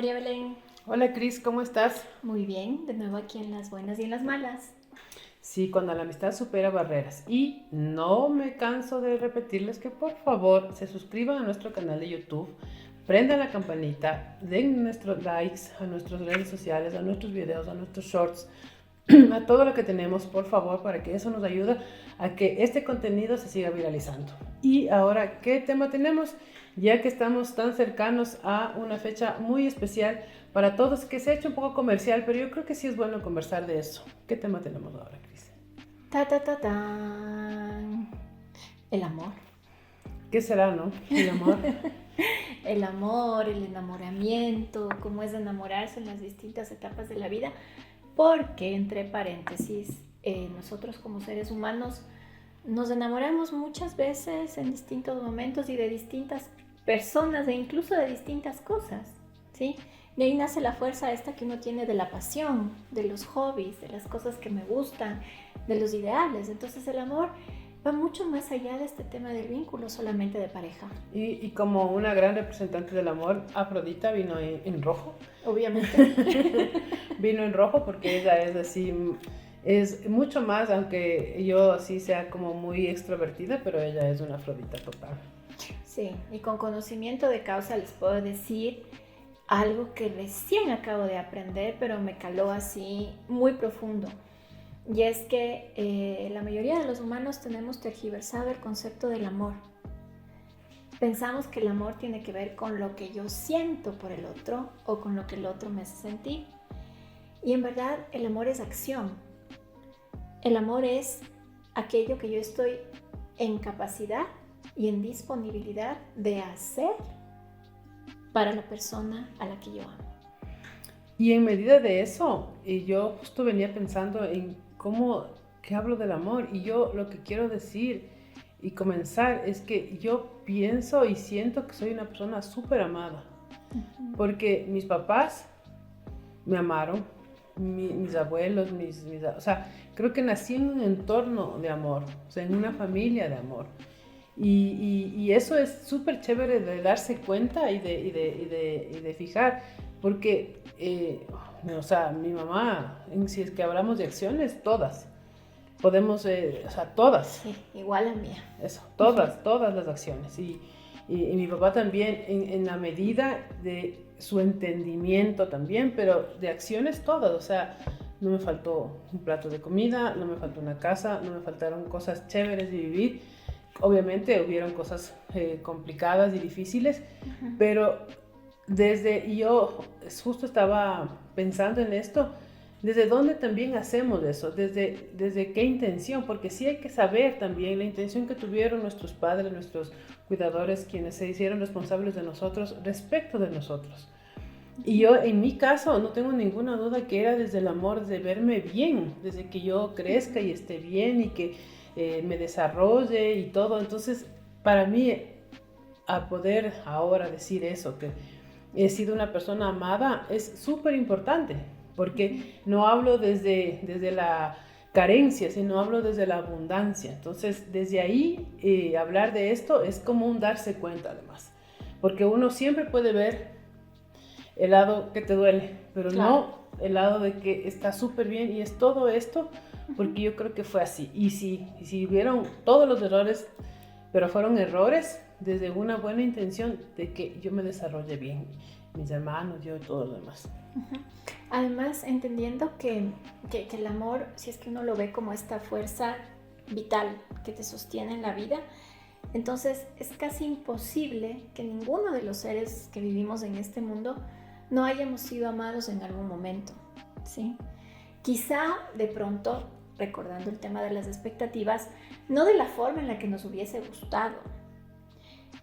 María Belén. Hola Cris, ¿cómo estás? Muy bien, de nuevo aquí en las buenas y en las malas. Sí, cuando la amistad supera barreras. Y no me canso de repetirles que por favor se suscriban a nuestro canal de YouTube, prendan la campanita, den nuestros likes a nuestras redes sociales, a nuestros videos, a nuestros shorts, a todo lo que tenemos, por favor, para que eso nos ayude a que este contenido se siga viralizando. Y ahora, ¿qué tema tenemos? Ya que estamos tan cercanos a una fecha muy especial para todos, que se ha hecho un poco comercial, pero yo creo que sí es bueno conversar de eso. ¿Qué tema tenemos ahora, Cris? Ta ta ta tan. El amor. ¿Qué será, no? El amor. El amor, el enamoramiento, cómo es enamorarse en las distintas etapas de la vida. Porque, entre paréntesis, nosotros como seres humanos nos enamoramos muchas veces en distintos momentos y de distintas personas e incluso de distintas cosas, ¿sí? De ahí nace la fuerza esta que uno tiene de la pasión, de los hobbies, de las cosas que me gustan, de los ideales. Entonces el amor va mucho más allá de este tema del vínculo solamente de pareja. Y como una gran representante del amor, Afrodita vino en rojo. Obviamente. Vino en rojo porque ella es así, es mucho más, aunque yo así sea como muy extrovertida, pero ella es una Afrodita total. Sí, y con conocimiento de causa les puedo decir algo que recién acabo de aprender, pero me caló así muy profundo. Y es que la mayoría de los humanos tenemos tergiversado el concepto del amor. Pensamos que el amor tiene que ver con lo que yo siento por el otro o con lo que el otro me hace sentir. Y en verdad el amor es acción. El amor es aquello que yo estoy en capacidad y en disponibilidad de hacer para la persona a la que yo amo. Y en medida de eso, y yo justo venía pensando en cómo que hablo del amor, y yo lo que quiero decir y comenzar es que yo pienso y siento que soy una persona súper amada, porque mis papás me amaron, mis abuelos, o sea, creo que nací en un entorno de amor, o sea, en una familia de amor. Y eso es súper chévere de darse cuenta y de fijar, porque, o sea, mi mamá, si es que hablamos de acciones, todas, podemos, o sea, todas, Sí, igual a mía. eso, todas las acciones. Y mi papá también, en la medida de su entendimiento también, pero de acciones todas, o sea, no me faltó un plato de comida, no me faltó una casa, no me faltaron cosas chéveres de vivir. Obviamente hubieron cosas complicadas y difíciles, pero y yo justo estaba pensando en esto, desde dónde también hacemos eso, desde qué intención, porque sí hay que saber también la intención que tuvieron nuestros padres, nuestros cuidadores, quienes se hicieron responsables de nosotros respecto de nosotros. Y yo, en mi caso, no tengo ninguna duda que era desde el amor de verme bien, desde que yo crezca y esté bien y que me desarrolle y todo. Entonces, para mí, a poder ahora decir eso, que he sido una persona amada, es súper importante, porque no hablo desde la carencia, sino hablo desde la abundancia. Entonces, desde ahí, hablar de esto es como un darse cuenta, además, porque uno siempre puede ver el lado que te duele, pero Claro. no el lado de que está súper bien y es todo esto, porque yo creo que fue así. Y si hubieron todos los errores, pero fueron errores desde una buena intención de que yo me desarrolle bien, mis hermanos, yo y todo lo demás. Además, entendiendo que el amor, si es que uno lo ve como esta fuerza vital que te sostiene en la vida, entonces es casi imposible que ninguno de los seres que vivimos en este mundo no hayamos sido amados en algún momento, ¿sí? Quizá de pronto, recordando el tema de las expectativas, no de la forma en la que nos hubiese gustado,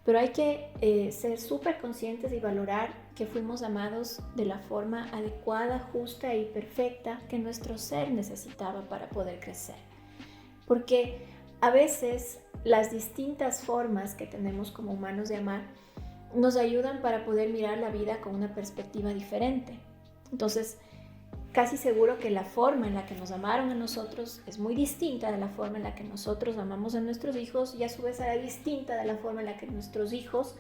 pero hay que ser súper conscientes y valorar que fuimos amados de la forma adecuada, justa y perfecta que nuestro ser necesitaba para poder crecer. Porque a veces las distintas formas que tenemos como humanos de amar nos ayudan para poder mirar la vida con una perspectiva diferente. Entonces, casi seguro que la forma en la que nos amaron a nosotros es muy distinta de la forma en la que nosotros amamos a nuestros hijos y a su vez será distinta de la forma en la que nuestros hijos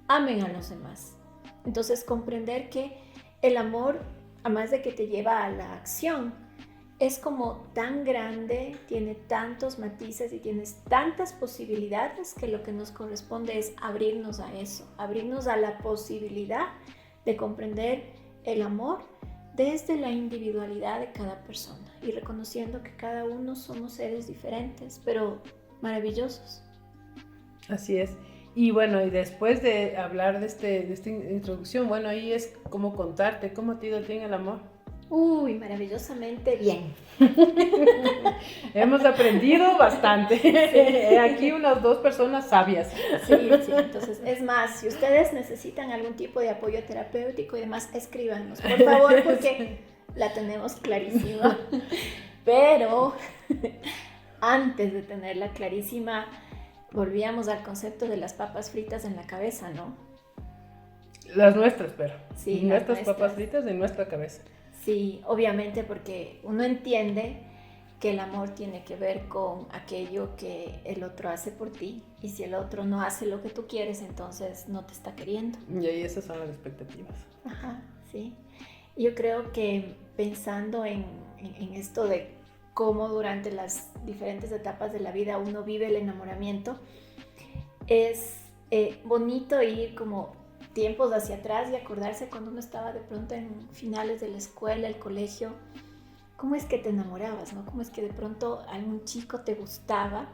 amen a los demás. Entonces, comprender que el amor, además de que te lleva a la acción, es como tan grande, tiene tantos matices y tienes tantas posibilidades que lo que nos corresponde es abrirnos a eso, abrirnos a la posibilidad de comprender el amor desde la individualidad de cada persona y reconociendo que cada uno somos seres diferentes, pero maravillosos. Así es. Y bueno, y después de hablar de esta introducción, bueno, ahí es como contarte cómo te ha ido a ti en el amor. Uy, maravillosamente bien. Hemos aprendido bastante. Sí. Aquí unas 2 personas sabias. Sí, sí, entonces es más, si ustedes necesitan algún tipo de apoyo terapéutico y demás, escríbanos, por favor, porque la tenemos clarísima. Pero antes de tenerla clarísima, volvíamos al concepto de las papas fritas en la cabeza, ¿no? Las nuestras, pero. Sí, nuestras papas fritas en nuestra cabeza. Sí, obviamente, porque uno entiende que el amor tiene que ver con aquello que el otro hace por ti, y si el otro no hace lo que tú quieres, entonces no te está queriendo. Y ahí esas son las expectativas. Ajá, sí. Yo creo que pensando en esto de cómo durante las diferentes etapas de la vida uno vive el enamoramiento, es bonito ir como tiempos hacia atrás y acordarse cuando uno estaba de pronto en finales de la escuela, el colegio, cómo es que te enamorabas, ¿no? Cómo es que de pronto algún chico te gustaba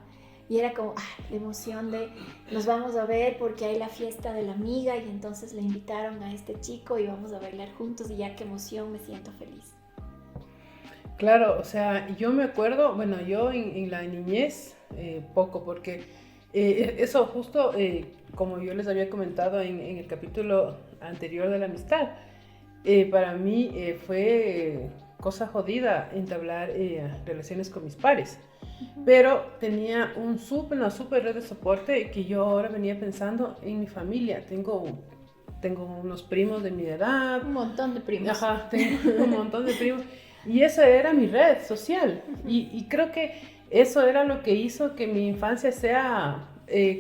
y era como la emoción de nos vamos a ver porque hay la fiesta de la amiga y entonces le invitaron a este chico y vamos a bailar juntos y ya qué emoción, me siento feliz. Claro, o sea, yo me acuerdo, bueno, yo en la niñez, poco, porque eso justo, como yo les había comentado en el capítulo anterior de la amistad, para mí fue cosa jodida entablar relaciones con mis pares, pero tenía una súper red de soporte que yo ahora venía pensando en mi familia. Tengo unos primos de mi edad. Un montón de primos. Ajá, tengo un montón de primos. Y esa era mi red social. Y creo que eso era lo que hizo que mi infancia sea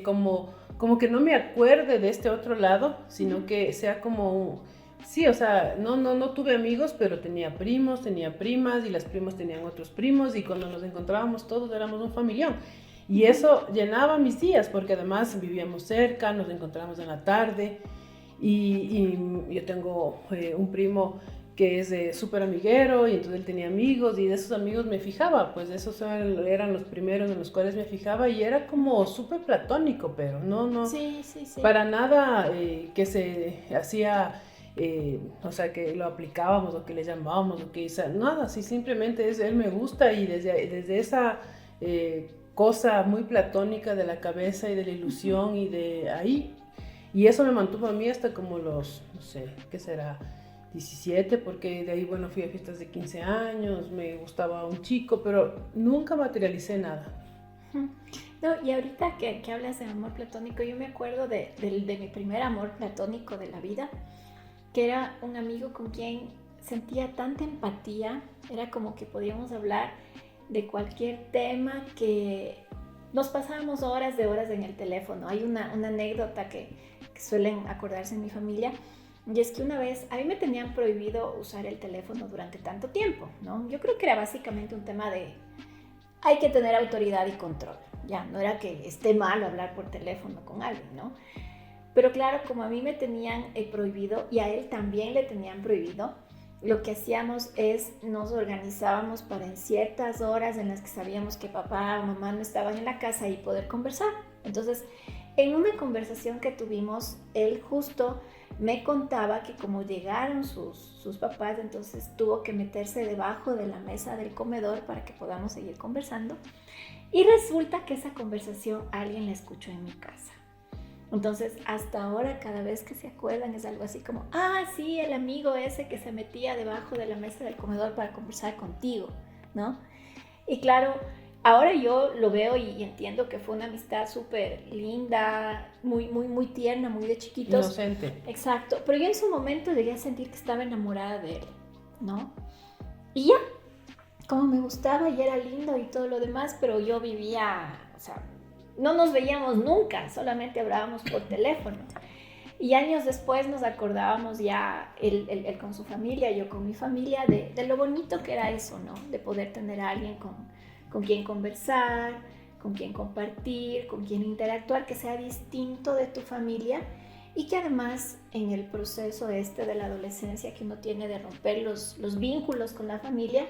como que no me acuerde de este otro lado, sino que sea como... Sí, o sea, no tuve amigos, pero tenía primos, tenía primas, y las primas tenían otros primos, y cuando nos encontrábamos todos éramos un familión. Y eso llenaba mis días, porque además vivíamos cerca, nos encontrábamos en la tarde, y yo tengo un primo que es súper amiguero, y entonces él tenía amigos, y de esos amigos me fijaba, pues esos eran los primeros en los cuales me fijaba, y era como súper platónico, pero no sí. Para nada que se hacía, o sea, que lo aplicábamos, o que le llamábamos, o que nada, sí, simplemente es, él me gusta, y desde esa cosa muy platónica de la cabeza y de la ilusión, y de ahí, y eso me mantuvo a mí hasta como los, no sé, ¿qué será?, 17, porque de ahí, bueno, fui a fiestas de 15 años, me gustaba un chico, pero nunca materialicé nada. No, y ahorita que hablas de amor platónico, yo me acuerdo de mi primer amor platónico de la vida, que era un amigo con quien sentía tanta empatía, era como que podíamos hablar de cualquier tema, que nos pasábamos horas en el teléfono. Hay una anécdota que suelen acordarse en mi familia, y es que una vez a mí me tenían prohibido usar el teléfono durante tanto tiempo, ¿no? Yo creo que era básicamente un tema de hay que tener autoridad y control, ya, no era que esté mal hablar por teléfono con alguien, ¿no? Pero claro, como a mí me tenían prohibido y a él también le tenían prohibido, lo que hacíamos es nos organizábamos para en ciertas horas en las que sabíamos que papá o mamá no estaban en la casa y poder conversar. Entonces, en una conversación que tuvimos, él justo me contaba que como llegaron sus papás, entonces tuvo que meterse debajo de la mesa del comedor para que podamos seguir conversando. Y resulta que esa conversación alguien la escuchó en mi casa. Entonces, hasta ahora, cada vez que se acuerdan, es algo así como, sí, el amigo ese que se metía debajo de la mesa del comedor para conversar contigo, ¿no? Y claro, ahora yo lo veo y entiendo que fue una amistad súper linda, muy tierna, muy de chiquitos. Inocente. Exacto, pero yo en su momento llegué a sentir que estaba enamorada de él, ¿no? Y ya, como me gustaba y era lindo y todo lo demás, pero yo vivía, o sea, no nos veíamos nunca, solamente hablábamos por teléfono. Y años después nos acordábamos ya, él con su familia, yo con mi familia, de lo bonito que era eso, ¿no? De poder tener a alguien con quien conversar, con quien compartir, con quien interactuar, que sea distinto de tu familia y que además en el proceso de la adolescencia que uno tiene de romper los vínculos con la familia,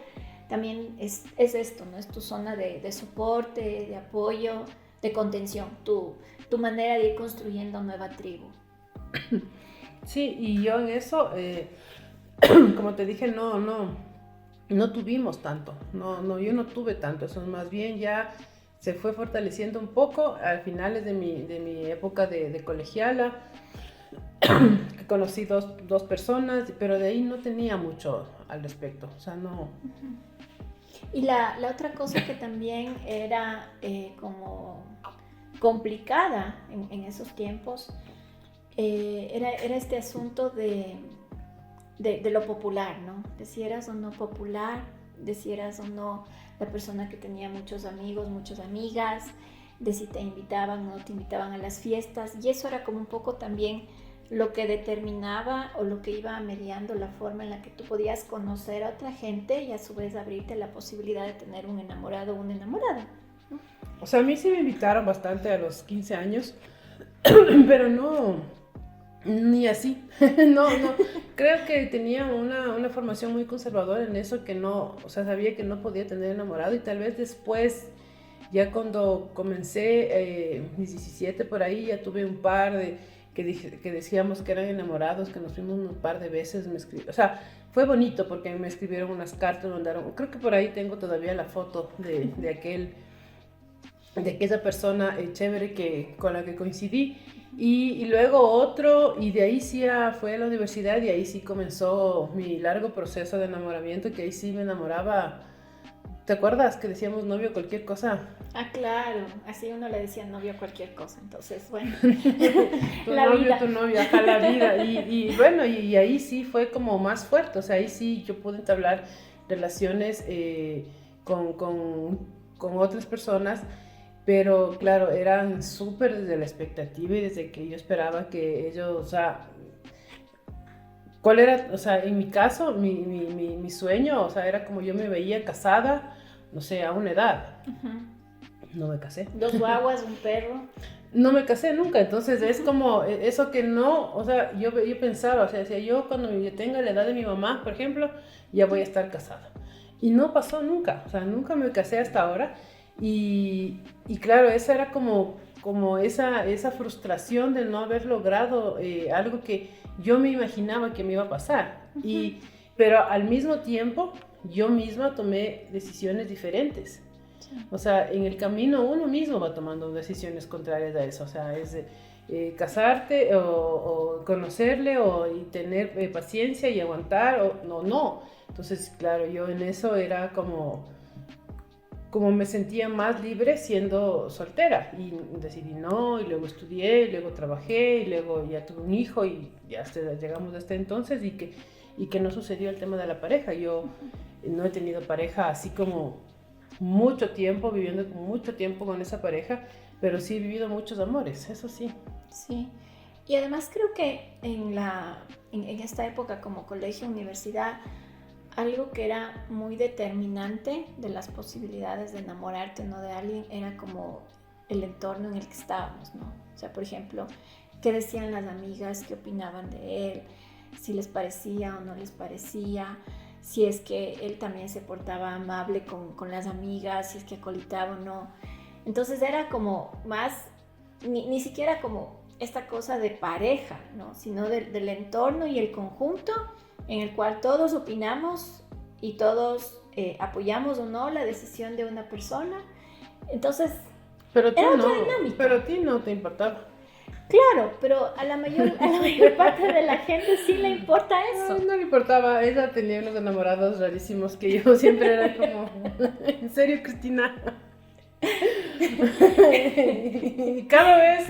también es esto, ¿no? Es tu zona de soporte, de apoyo, de contención, tu manera de ir construyendo nueva tribu. Sí, y yo en eso, como te dije, no tuvimos tanto, yo no tuve tanto, eso más bien ya se fue fortaleciendo un poco a finales de mi época de colegiala, que conocí dos personas, pero de ahí no tenía mucho al respecto, o sea, no. Y la otra cosa que también era como complicada en esos tiempos, era este asunto de lo popular, ¿no? De si eras o no popular, de si eras o no la persona que tenía muchos amigos, muchas amigas, de si te invitaban o no te invitaban a las fiestas. Y eso era como un poco también lo que determinaba o lo que iba mediando la forma en la que tú podías conocer a otra gente y a su vez abrirte la posibilidad de tener un enamorado o una enamorada, ¿no? O sea, a mí sí me invitaron bastante a los 15 años, pero no, ni así. No, creo que tenía una formación muy conservadora en eso, que no, o sea, sabía que no podía tener enamorado, y tal vez después, ya cuando comencé mis 17 por ahí, ya tuve un par que decíamos que eran enamorados, que nos fuimos un par de veces, o sea, fue bonito porque me escribieron unas cartas, mandaron, creo que por ahí tengo todavía la foto de aquella persona chévere con la que coincidí. Y luego otro, y de ahí sí fue a la universidad, y ahí sí comenzó mi largo proceso de enamoramiento, que ahí sí me enamoraba. ¿Te acuerdas que decíamos novio cualquier cosa? Ah, claro, así uno le decía novio cualquier cosa, entonces, bueno. Tu novio, ajá, la vida. Y bueno, y ahí sí fue como más fuerte, o sea, ahí sí yo pude entablar relaciones con otras personas. Pero claro, eran súper desde la expectativa y desde que yo esperaba que ellos, o sea, ¿cuál era? O sea, en mi caso, mi sueño, o sea, era como yo me veía casada, no sé, a una edad. Uh-huh. No me casé. 2 guaguas, un perro. No me casé nunca, entonces es como eso que no, o sea, yo pensaba, o sea, decía yo cuando yo tenga la edad de mi mamá, por ejemplo, ya voy a estar casada. Y no pasó nunca, o sea, nunca me casé hasta ahora. Y claro, esa era como esa frustración de no haber logrado algo que yo me imaginaba que me iba a pasar. Uh-huh. Pero al mismo tiempo, yo misma tomé decisiones diferentes. Sí. O sea, en el camino uno mismo va tomando decisiones contrarias a eso. O sea, es casarte o conocerle y tener paciencia y aguantar o no. Entonces, claro, yo en eso era como me sentía más libre siendo soltera, y decidí no, y luego estudié, y luego trabajé, y luego ya tuve un hijo, y ya llegamos hasta entonces, y que no sucedió el tema de la pareja. Yo no he tenido pareja así como mucho tiempo, viviendo mucho tiempo con esa pareja, pero sí he vivido muchos amores, eso sí. Sí, y además creo que en esta época como colegio, universidad, algo que era muy determinante de las posibilidades de enamorarte o no de alguien era como el entorno en el que estábamos, ¿no? O sea, por ejemplo, qué decían las amigas, qué opinaban de él, si les parecía o no les parecía, si es que él también se portaba amable con las amigas, si es que acolitaba o no. Entonces era como más, ni siquiera como esta cosa de pareja, ¿no? Sino del entorno y el conjunto en el cual todos opinamos y todos apoyamos o no la decisión de una persona. Entonces, pero era otra dinámica. Pero a ti no te importaba. Claro, pero a la mayor parte de la gente sí le importa eso. No le importaba, ella tenía unos enamorados rarísimos que yo siempre era como, ¿en serio, Cristina? Y cada vez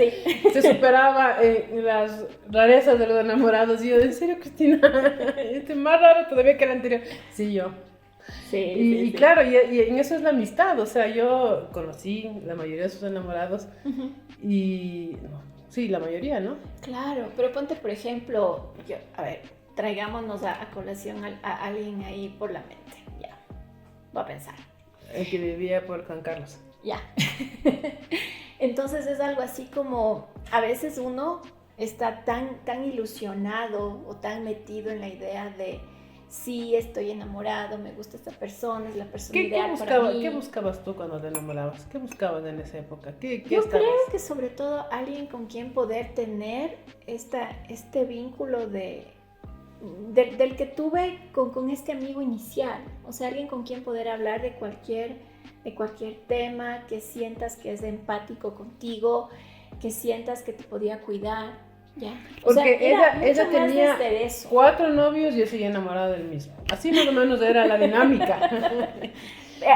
se superaba las rarezas de los enamorados. Y yo, ¿en serio, Cristina? Este más raro todavía que el anterior. Sí, yo. Sí, y claro, y en eso es la amistad. O sea, yo conocí la mayoría de sus enamorados. Uh-huh. Y Sí, la mayoría, ¿no? Claro, pero ponte, por ejemplo, a ver, traigámonos a colación a alguien ahí por la mente. Ya, voy a pensar. El que vivía por Juan Carlos. Ya. Entonces es algo así como, a veces uno está tan ilusionado o tan metido en la idea de sí, estoy enamorado, me gusta esta persona, es la persona ideal para mí. ¿Qué buscabas tú cuando te enamorabas? ¿Qué buscabas en esa época? Yo creo que sobre todo alguien con quien poder tener este vínculo del que tuve con este amigo inicial. O sea, alguien con quien poder hablar de cualquier tema, que sientas que es empático contigo, que sientas que te podía cuidar. ¿Ya? O Porque sea, ella tenía 4 novios y yo seguía enamorada del mismo. Así más o menos era la dinámica.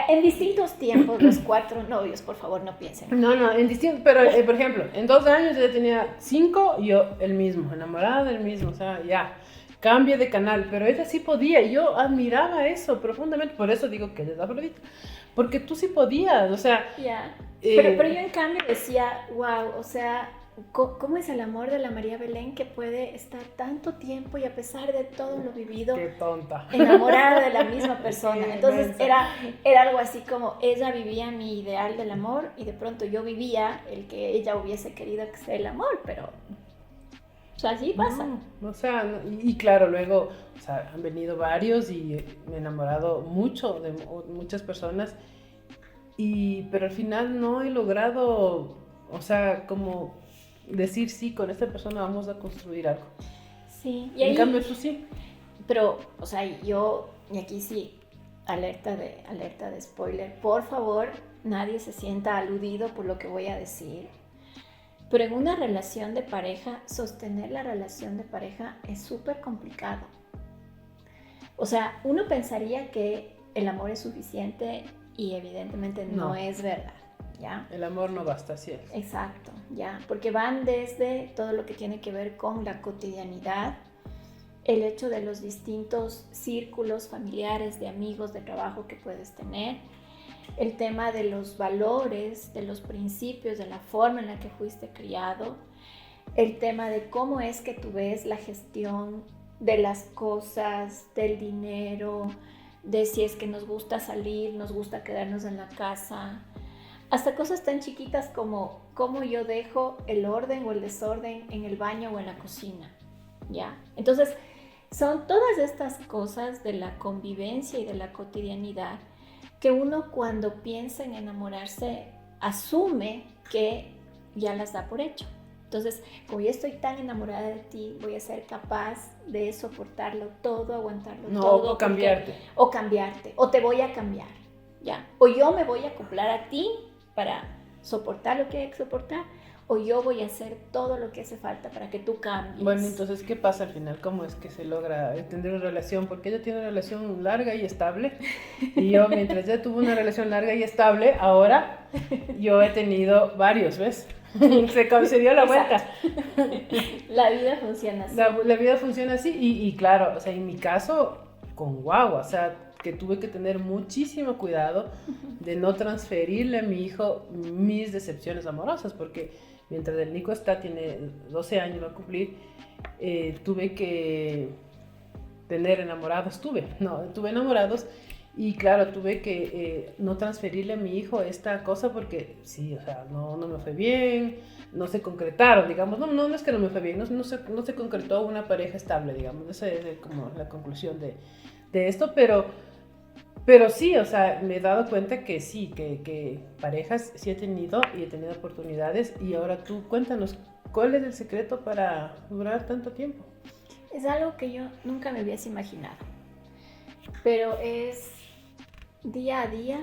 En distintos tiempos, los 4 novios, por favor, no piensen. No, en distintos, pero por ejemplo, en 2 años ella tenía 5 y yo el mismo, enamorada del mismo, o sea, ya, cambie de canal, pero ella sí podía, y yo admiraba eso profundamente, por eso digo que ella es Afrodita, porque tú sí podías, o sea... Ya, pero yo en cambio decía, wow, o sea... ¿Cómo es el amor de la María Belén que puede estar tanto tiempo y a pesar de todo lo vivido, qué tonta, enamorada de la misma persona? Entonces era algo así como ella vivía mi ideal del amor y de pronto yo vivía el que ella hubiese querido que sea el amor, pero o sea, así pasa. No, o sea, y claro, luego, o sea, han venido varios y me he enamorado mucho de muchas personas, pero al final no he logrado, o sea, como... decir sí, con esta persona vamos a construir algo. Sí, y en cambio tú sí. Pero, o sea, yo, y aquí sí, alerta de spoiler, por favor, nadie se sienta aludido por lo que voy a decir. Pero en una relación de pareja, sostener la relación de pareja es súper complicado. O sea, uno pensaría que el amor es suficiente y evidentemente no es verdad. ¿Ya? El amor no basta, sí es. Exacto, ya, porque van desde todo lo que tiene que ver con la cotidianidad, el hecho de los distintos círculos familiares, de amigos, de trabajo que puedes tener, el tema de los valores, de los principios, de la forma en la que fuiste criado, el tema de cómo es que tú ves la gestión de las cosas, del dinero, de si es que nos gusta salir, nos gusta quedarnos en la casa. Hasta cosas tan chiquitas como cómo yo dejo el orden o el desorden en el baño o en la cocina, ¿ya? Entonces, son todas estas cosas de la convivencia y de la cotidianidad que uno cuando piensa en enamorarse asume que ya las da por hecho. Entonces, como yo estoy tan enamorada de ti, voy a ser capaz de soportarlo todo, aguantarlo todo. O cambiarte. O cambiarte, o te voy a cambiar, ¿ya? O yo me voy a acoplar a ti para soportar lo que hay que soportar, o yo voy a hacer todo lo que hace falta para que tú cambies. Bueno, entonces, ¿qué pasa al final? ¿Cómo es que se logra tener una relación? Porque ella tiene una relación larga y estable, y yo, mientras ella tuvo una relación larga y estable, ahora yo he tenido varios, ¿ves? Se dio la vuelta. La vida funciona así. La vida funciona así, y claro, o sea, en mi caso, con guagua, o sea, que tuve que tener muchísimo cuidado de no transferirle a mi hijo mis decepciones amorosas, porque mientras el Nico tiene 12 años, va a cumplir, tuve que tener enamorados, tuve enamorados, y claro, tuve que no transferirle a mi hijo esta cosa porque sí, o sea, no me fue bien, no se concretaron, digamos, no es que no me fue bien, no se concretó una pareja estable, digamos, esa es como la conclusión de esto, pero sí, o sea, me he dado cuenta que sí, que parejas sí he tenido y he tenido oportunidades. Y ahora tú cuéntanos, ¿cuál es el secreto para durar tanto tiempo? Es algo que yo nunca me hubiese imaginado, pero es día a día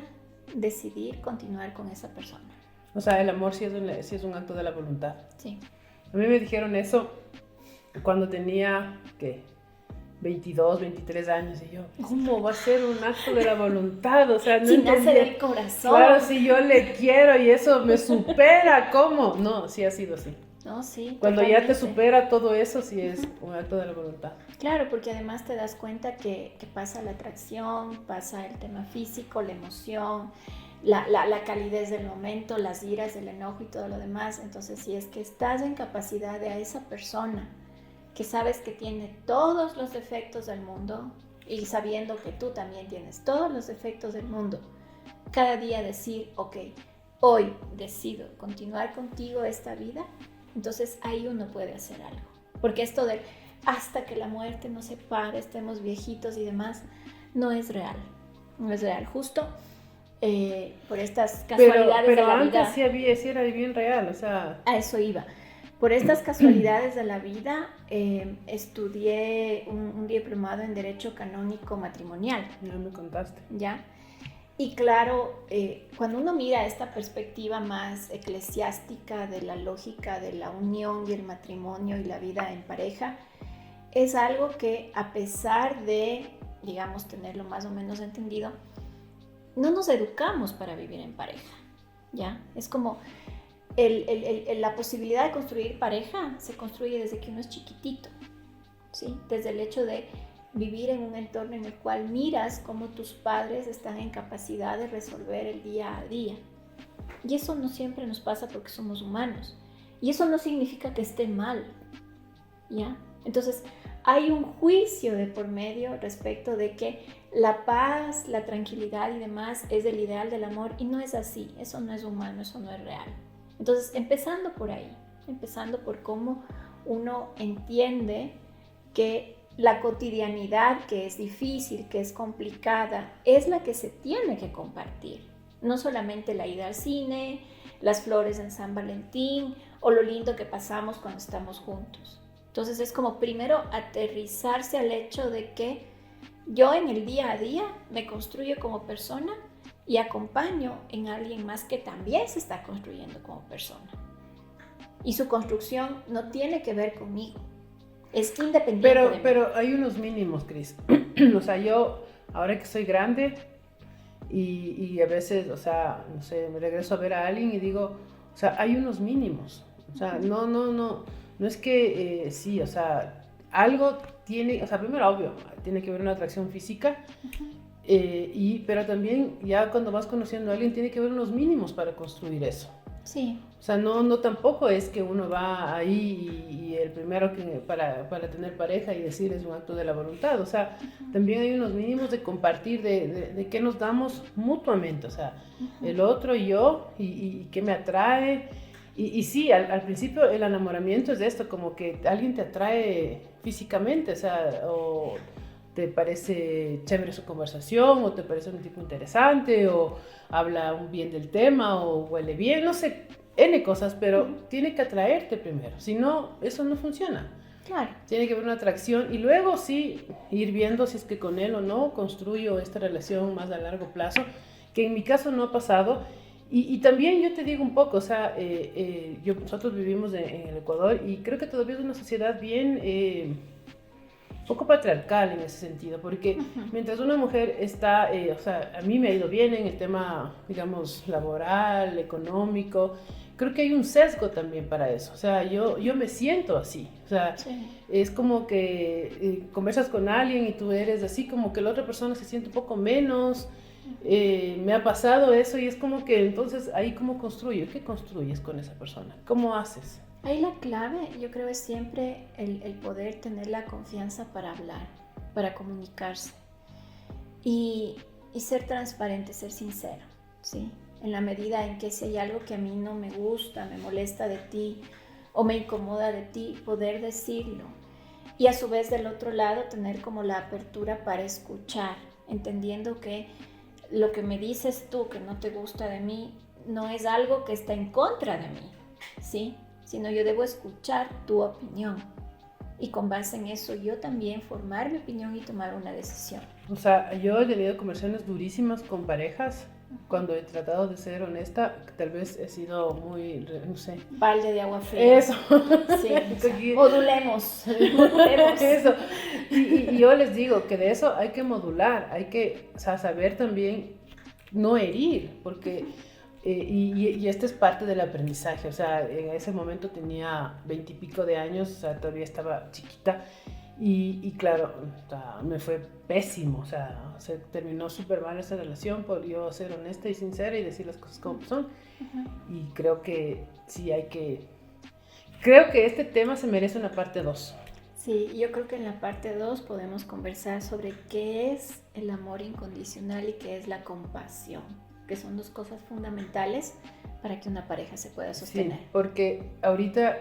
decidir continuar con esa persona. O sea, el amor sí es un acto de la voluntad. Sí. A mí me dijeron eso cuando tenía, ¿qué? 22, 23 años, y yo, ¿cómo va a ser un acto de la voluntad? O sea, no si entendía. nace del corazón. Claro, si yo le quiero y eso me supera, ¿cómo? No, sí ha sido así. No, sí. Cuando totalmente. ya te supera todo eso, sí es un acto de la voluntad. Claro, porque además te das cuenta que pasa la atracción, pasa el tema físico, la emoción, la calidez del momento, las iras, el enojo y todo lo demás. Entonces, si es que estás en capacidad de a esa persona que sabes que tiene todos los defectos del mundo y sabiendo que tú también tienes todos los defectos del mundo, cada día decir, ok, hoy decido continuar contigo esta vida, entonces ahí uno puede hacer algo. Porque esto de hasta que la muerte nos separe, estemos viejitos y demás, no es real. No es real. Justo por estas casualidades pero de la antes vida. sí era bien real, o sea... A eso iba. Por estas casualidades de la vida, estudié un diplomado en Derecho Canónico Matrimonial. No me contaste. ¿Ya? Y claro, cuando uno mira esta perspectiva más eclesiástica de la lógica de la unión y el matrimonio y la vida en pareja, es algo que a pesar de, digamos, tenerlo más o menos entendido, no nos educamos para vivir en pareja, ¿ya? Es como la posibilidad de construir pareja se construye desde que uno es chiquitito, ¿sí? Desde el hecho de vivir en un entorno en el cual miras cómo tus padres están en capacidad de resolver el día a día. Y eso no siempre nos pasa porque somos humanos. Y eso no significa que esté mal, ¿ya? Entonces, hay un juicio de por medio respecto de que la paz, la tranquilidad y demás es el ideal del amor, y no es así. Eso no es humano, eso no es real. Entonces, empezando por ahí, empezando por cómo uno entiende que la cotidianidad, que es difícil, que es complicada, es la que se tiene que compartir. No solamente la ida al cine, las flores en San Valentín o lo lindo que pasamos cuando estamos juntos. Entonces es como primero aterrizarse al hecho de que yo en el día a día me construyo como persona y acompaño en alguien más que también se está construyendo como persona. Y su construcción no tiene que ver conmigo. Es independiente de mí. Pero hay unos mínimos, Cris. O sea, yo, ahora que soy grande y a veces, o sea, no sé, me regreso a ver a alguien y digo, o sea, hay unos mínimos. O sea, no es que sí, o sea, algo tiene, o sea, primero, obvio, tiene que haber una atracción física, pero también ya cuando vas conociendo a alguien tiene que haber unos mínimos para construir eso. Sí. O sea, no tampoco es que uno va ahí y el primero que para tener pareja y decir es un acto de la voluntad. O sea, también hay unos mínimos de compartir, de qué nos damos mutuamente. O sea, el otro y yo, y qué me atrae. Y sí, al principio el enamoramiento es de esto, como que alguien te atrae físicamente, o sea, o te parece chévere su conversación, o te parece un tipo interesante, o habla bien del tema, o huele bien, no sé, N cosas, pero tiene que atraerte primero, si no, eso no funciona. Claro. Tiene que haber una atracción y luego sí ir viendo si es que con él o no construyo esta relación más a largo plazo, que en mi caso no ha pasado. Y también yo te digo un poco, o sea, nosotros vivimos en el Ecuador y creo que todavía es una sociedad bien poco patriarcal en ese sentido, porque mientras una mujer está, o sea, a mí me ha ido bien en el tema, digamos, laboral, económico, creo que hay un sesgo también para eso, o sea, yo me siento así, o sea, sí. Es como que conversas con alguien y tú eres así, como que la otra persona se siente un poco menos. Me ha pasado eso y es como que entonces ahí cómo construyo, ¿qué construyes con esa persona? ¿Cómo haces? Ahí la clave yo creo es siempre el poder tener la confianza para hablar, para comunicarse y ser transparente, ser sincero, ¿sí? En la medida en que si hay algo que a mí no me gusta, me molesta de ti o me incomoda de ti, poder decirlo y a su vez del otro lado tener como la apertura para escuchar, entendiendo que lo que me dices tú que no te gusta de mí no es algo que está en contra de mí, ¿sí? Sino yo debo escuchar tu opinión y con base en eso yo también formar mi opinión y tomar una decisión. O sea, yo he tenido conversaciones durísimas con parejas cuando he tratado de ser honesta, tal vez he sido muy, no sé. Balde de agua fría. Eso. Sí, modulemos. Eso. Y yo les digo que de eso hay que modular, hay que, o sea, saber también no herir, porque, y este es parte del aprendizaje, o sea, en ese momento tenía 20 y pico de años, o sea, todavía estaba chiquita, Y claro, o sea, me fue pésimo, o sea, se terminó súper mal esa relación por yo ser honesta y sincera y decir las cosas como son. Y creo que sí hay que... Creo que este tema se merece una parte 2. Sí, yo creo que en la parte 2 podemos conversar sobre qué es el amor incondicional y qué es la compasión, que son dos cosas fundamentales para que una pareja se pueda sostener. Sí, porque ahorita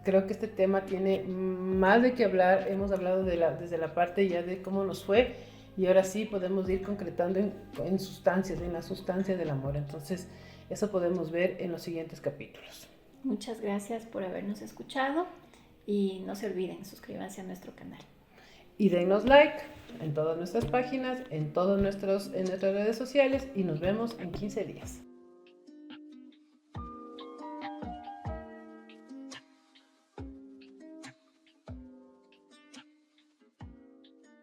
creo que este tema tiene más de qué hablar. Hemos hablado desde la parte ya de cómo nos fue y ahora sí podemos ir concretando en sustancias, en la sustancia del amor. Entonces, eso podemos ver en los siguientes capítulos. Muchas gracias por habernos escuchado y no se olviden, suscríbanse a nuestro canal. Y denos like en todas nuestras páginas, en nuestras redes sociales y nos vemos en 15 días.